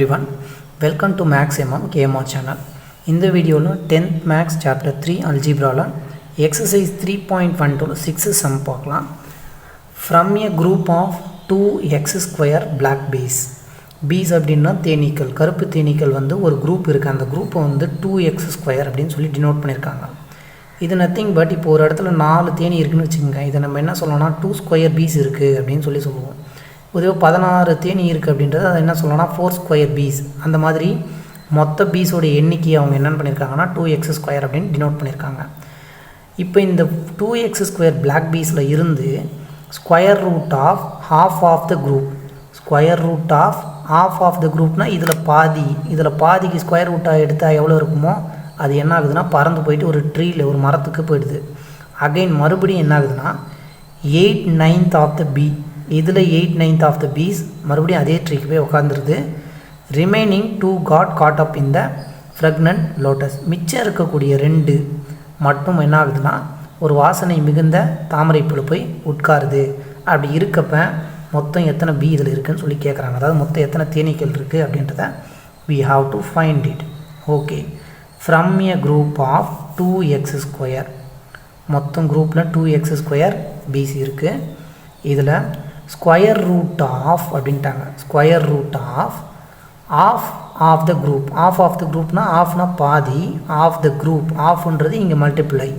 everyone, welcome to Mathsmmkmr channel. In the video, 10th Maths chapter 3 algebra exercise 3.12 6 sum பார்க்கலாம். From a group of 2x square black bees. Bees அப்படின்னா தேனீக்கள், கருப்பு தேனீக்கள் வந்து ஒரு group இருக்குது. அந்த குரூப்பை வந்து 2x square அப்படின்னு சொல்லி டினோட் பண்ணியிருக்காங்க. இது நத்திங் பட் இப்போ ஒரு இடத்துல 4 தேனி இருக்குதுன்னு வச்சுக்கோங்க. இதை நம்ம என்ன சொல்லணும்னா 2 ஸ்கொயர் பீஸ் இருக்குது அப்படின்னு சொல்லுவோம். பொதுவாக 16 தேனி இருக்குது அப்படின்றது அதை என்ன சொல்லணும்னா 4 ஸ்கொயர் பீஸ். அந்த மாதிரி மொத்த பீஸோட எண்ணிக்கையை அவங்க என்னென்னு பண்ணியிருக்காங்கன்னா 2x ஸ்கொயர் அப்படின்னு டினோட் பண்ணியிருக்காங்க. இப்போ இந்த 2x ஸ்கொயர் பிளாக் பீஸில் இருந்து square root of half of the group, square root of half of the குரூப்னால் இதில் பாதிக்கு ஸ்கொயர் ரூட்டாக எடுத்தால் எவ்வளோ இருக்குமோ அது என்ன ஆகுதுன்னா பறந்து போயிட்டு ஒரு ட்ரீயில் ஒரு மரத்துக்கு போயிடுது. அகைன் மறுபடியும் என்ன ஆகுதுன்னா 8/9 ஆஃப் த பீ, இதில் 8/9 ஆஃப் த பீஸ் மறுபடியும் அதே ட்ரீக்கு போய் உட்காந்துருது. ரிமைனிங் 2 காட் காட் அப் இந்த ஃப்ரெக்னன்ட் லோட்டஸ், மிச்சம் இருக்கக்கூடிய 2 மட்டும் என்ன ஆகுதுன்னா ஒரு வாசனை மிகுந்த தாமரைப்பூவில் போய் உட்காருது. அப்படி இருக்கப்ப மொத்தம் எத்தனை பீ இதில் இருக்குதுன்னு சொல்லி கேட்குறாங்க. அதாவது மொத்தம் எத்தனை தேனீக்கள் இருக்குது அப்படின்றத we have to find it. Okay, from a group of 2x square, மொத்தம் குரூப்பில் 2x ஸ்கொயர் பீஸ் இருக்குது. இதில் ஸ்கொயர் ரூட் ஆஃப் அப்படின்ட்டாங்க. Square root of of the group, of the குரூப்னா ஆஃப்னா பாதி, ஆஃப் த குரூப், ஆஃப்ன்றது இங்கே மல்டிப்ளை,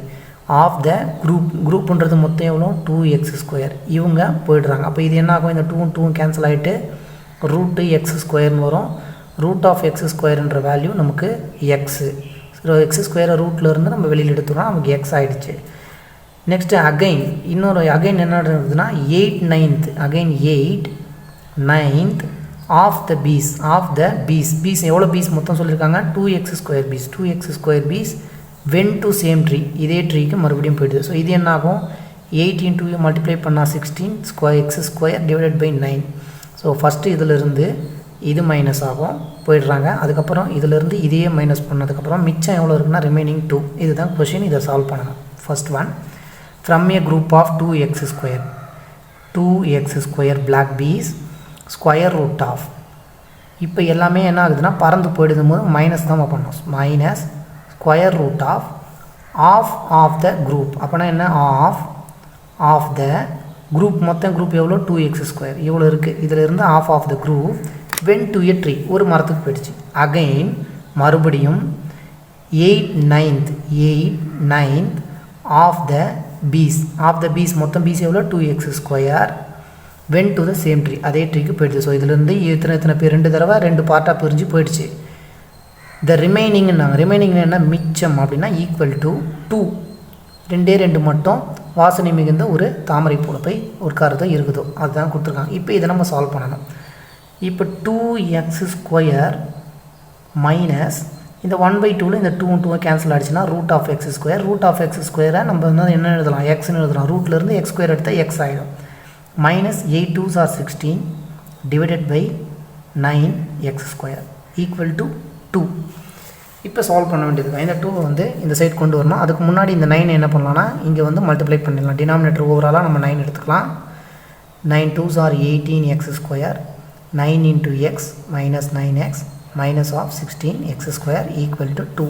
ஆஃப் த குரூப்ன்றது மொத்தம் எவ்வளோ 2x ஸ்கொயர். இவங்க போயிடுறாங்க. அப்போ இது என்ன ஆகும், இந்த 2 கேன்சல் ஆகிட்டு ரூட்டு எக்ஸ் ஸ்கொயர்னு வரும். ரூட் ஆஃப் எக்ஸ் ஸ்கொயர்ன்ற வேல்யூ நமக்கு எக்ஸு. ஸோ எக்ஸ் ஸ்கொயரை ரூட்லேருந்து நம்ம வெளியில் எடுத்துகிறோம், நமக்கு எக்ஸ் ஆகிடுச்சு. நெக்ஸ்ட்டு அகைன் என்ன இருக்குதுன்னா 8/9, அகைன் 8/9 ஆஃப் த பீஸ் எவ்வளோ பீஸ் மொத்தம் சொல்லியிருக்காங்க 2x square piece. 2x square piece went to same tree, இதே ட்ரீக்கு மறுபடியும் போயிடுது. ஸோ இது என்ன ஆகும், 8 × மல்டிப்ளை பண்ணால் 16 x square divided by 9. So first இதிலிருந்து இது மைனஸ் ஆகும், போயிடுறாங்க. அதுக்கப்புறம் இதிலிருந்து இதையே மைனஸ் பண்ணதுக்கப்புறம் மிச்சம் எவ்வளோ இருக்குன்னா ரிமைனிங் 2. இதுதான் கொஷின், இதை சால்வ் பண்ணணும். First one, from a group of 2x square black bees square root of, இப்போ எல்லாமே என்ன ஆகுதுன்னா பறந்து போயிடுதும் போது மைனஸ் தான் பண்ணணும். Minus square root of the group. அப்போனா என்ன, ஆஃப் த குரூப், மொத்தம் குரூப் எவ்வளோ 2x ஸ்கொயர் இவ்வளோ இருக்குது. இதில் இருந்து of the group went to a tree, ஒரு மரத்துக்கு போயிடுச்சு. அகைன் மறுபடியும் 8/9 ஆஃப் த பீஸ், மொத்தம் பீஸ் எவ்வளோ 2x square went to the same tree, அதே ட்ரீக்கு போயிடுது. ஸோ இதிலேருந்து எத்தனை பேர் 2 தடவை 2 பார்ட்டாக பிரிஞ்சு போயிடுச்சு. த ரிமைனிங் என்ன மிச்சம் அப்படின்னா ஈக்குவல் டு 2, 2 மட்டும் வாசனை மிகுந்த ஒரு தாமரை பூல போய் உட்காரதோ இருக்குதோ அதுதான் கொடுத்துருக்காங்க. இப்போ இதை நம்ம சால்வ் பண்ணணும். இப்போ 2x ஸ்கொயர் மைனஸ் இந்த 1/2 இந்த 2 கேன்சல் ஆகிடுச்சுன்னா ரூட் ஆஃப் எக்ஸ் ஸ்கொயரை நம்ம வந்து என்ன எழுதலாம், எக்ஸ்னு எழுதலாம். ரூட்லேருந்து எக்ஸ் ஸ்கொயர் எடுத்தால் எக்ஸ் ஆகிடும். Minus 8 2s are 16 divided by 9x square equal to 2. இப்போ சால்வ் பண்ண வேண்டியது. இந்த 2 வந்து இந்த சைட் கொண்டு வரணும். அதுக்கு முன்னாடி இந்த 9 என்ன பண்ணலாம்னா இங்கே வந்து மல்டிப்ளை பண்ணிடலாம். டினாமினேட்டர் ஓவராலாக நம்ம 9 எடுத்துக்கலாம். 9 2s are 18x square, 9 into x minus 9x minus of 16x square equal to 2.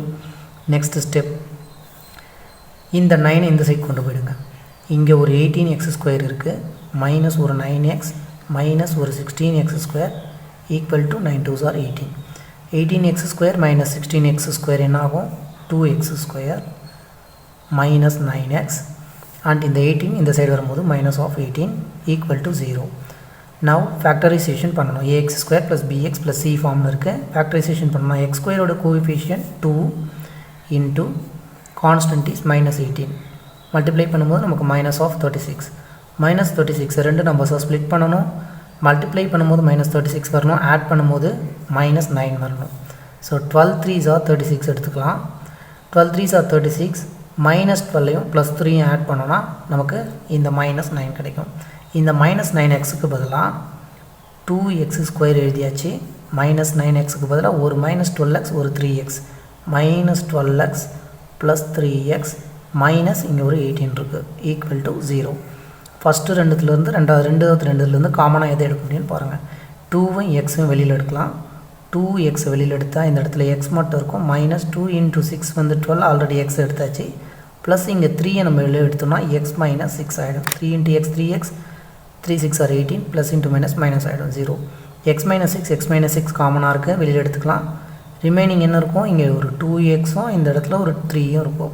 next step, இந்த 9 இந்த சைட் கொண்டு போயிடுங்க. இங்கே ஒரு 18x ஸ்கொயர் இருக்குது, மைனஸ் ஒரு 9x மைனஸ் ஒரு 16x square equal to 9 2s are 18. 18x square minus 16x square என்ன ஆகும் 2x square minus 9x and இந்த 18 இந்த சைடு வரும்போது minus of 18 equal to 0. now factorization பண்ணணும். ax square plus bx plus c ஃபார்மில் இருக்குது. Factorization பண்ணணும். x ஸ்கொயரோட coefficient 2 into constant is minus 18 multiply பண்ணும்போது நமக்கு மைனஸ் ஆஃப் 36. மைனஸ் 36 2 நம்பர்ஸாக ஸ்ப்ளிட் பண்ணணும். மல்டிப்ளை பண்ணும்போது மைனஸ் 36 வரணும், ஆட் பண்ணும்போது மைனஸ் 9 வரணும். ஸோ 12 3s are 36 எடுத்துக்கலாம். 12 3s are 36, மைனஸ் 12ஐயும் ப்ளஸ் 3யும் ஆட் பண்ணோன்னா நமக்கு இந்த மைனஸ் 9 கிடைக்கும். இந்த மைனஸ் 9xக்கு பதிலாக 2x ஸ்கொயர் எழுதியாச்சு. மைனஸ் 9xக்கு பதிலாக ஒரு மைனஸ் 12x ஒரு 3x, minus 12x plus 3x minus இங்கே ஒரு 18 இருக்குது ஈக்குவல் டு 0. ஃபஸ்ட்டு ரெண்டுத்துலேருந்து ரெண்டாவது ரெண்டுலேருந்து காமனாக எதை எடுக்க முடியும்னு பாருங்கள். 2வும் எக்ஸும் வெளியில் எடுக்கலாம். 2x வெளியில் எடுத்தால் இந்த இடத்துல x மட்டும் இருக்கும். மைனஸ் 2 into 6 வந்து 12, ஆல்ரெடி x எடுத்தாச்சு. ப்ளஸ் இங்கே 3 நம்ம வெளியில் எடுத்தோம்னா x மைனஸ் 6 ஆகிடும். 3 into x 3x, 3 6 are 18, plus into minus minus ஆகிடும் 0. x மைனஸ் 6 காமனாக இருக்குது, வெளியில் எடுத்துக்கலாம். ரிமைனிங் என்ன இருக்கும், இங்கே ஒரு 2xம் இந்த இடத்துல ஒரு 3யும் இருக்கும்.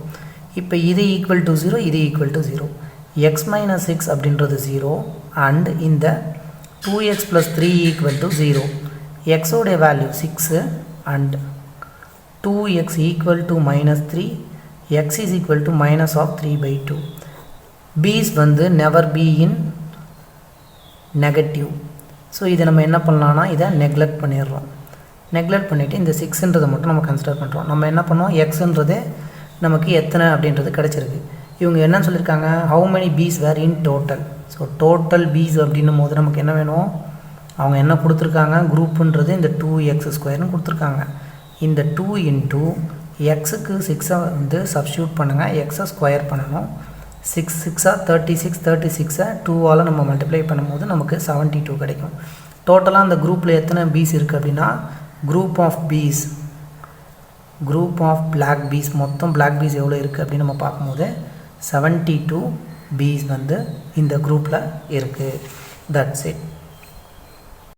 இப்போ இது ஈக்குவல் டு 0, இது ஈக்குவல் டு 0. x மைனஸ் 6 அப்படின்றது 0 அண்ட் இந்த 2x plus 3 equal to 0. x உடைய value 6 and 2x equal to minus 3, x is equal to minus of 3/2. b's வந்து never be in negative. So இதை நம்ம என்ன பண்ணலான்னா இதை நெக்லெக்ட் பண்ணிடுறோம். நெக்லெக்ட் பண்ணிவிட்டு இந்த 6ன்றதை மட்டும் நம்ம கன்சிடர் பண்ணுறோம். நம்ம என்ன பண்ணோம், எக்ஸுன்றதே நமக்கு எத்தனை அப்படின்றது கிடச்சிருக்கு. இவங்க என்ன சொல்லியிருக்காங்க, how many b's were in total. So total b's அப்படின்னும் போது நமக்கு என்ன வேணும், அவங்க என்ன கொடுத்துருக்காங்க, குரூப்புன்றது இந்த 2x² கொடுத்துருக்காங்க. இந்த 2 into எக்ஸுக்கு 6 வந்து சப்ஸ்டியூட் பண்ணுங்கள், எக்ஸை ஸ்கொயர் பண்ணணும். 6 6 36, 36 2ஆல் நம்ம மல்டிப்ளை பண்ணும்போது நமக்கு 72 கிடைக்கும். டோட்டலாக அந்த குரூப்பில் எத்தனை பீஸ் இருக்குது அப்படின்னா, group of piece, group of block piece, மொத்தம் பிளாக் பீஸ் எவ்வளோ இருக்குது அப்படின்னு நம்ம பார்க்கும்போது 72 பீஸ் வந்து இந்த குரூப்பில் இருக்குது. That's it.